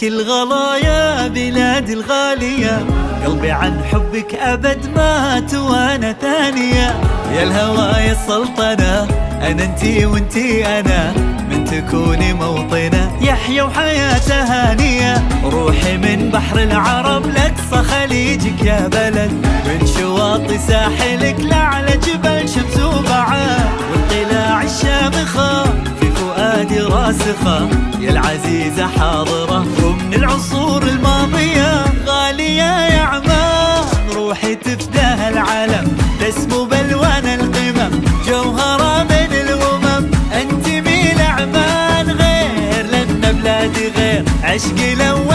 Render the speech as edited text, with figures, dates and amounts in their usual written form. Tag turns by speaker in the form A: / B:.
A: لك الغلا يا بلادي الغالية، قلبي عن حبك أبد ما توانى ثانية. يا الهوى يا السلطنة، أنا انتي وانتي أنا، من تكوني موطنة يحيى وحياته هانية. روحي من بحر العرب لأقصى خليجك يا بلد، من شواطئ ساحلك لأعلى جبل شمس وبعاد، والقلاع الشامخة في فؤادي راسخة، يا العزيزة حاضرة ومن العصور الماضية غالية يا عمان. روحي تفداها العالم تسمو بألوان القمم، جوهرة بين الأمم انت ميل عمان غير، لأن بلادي غير عشقي لو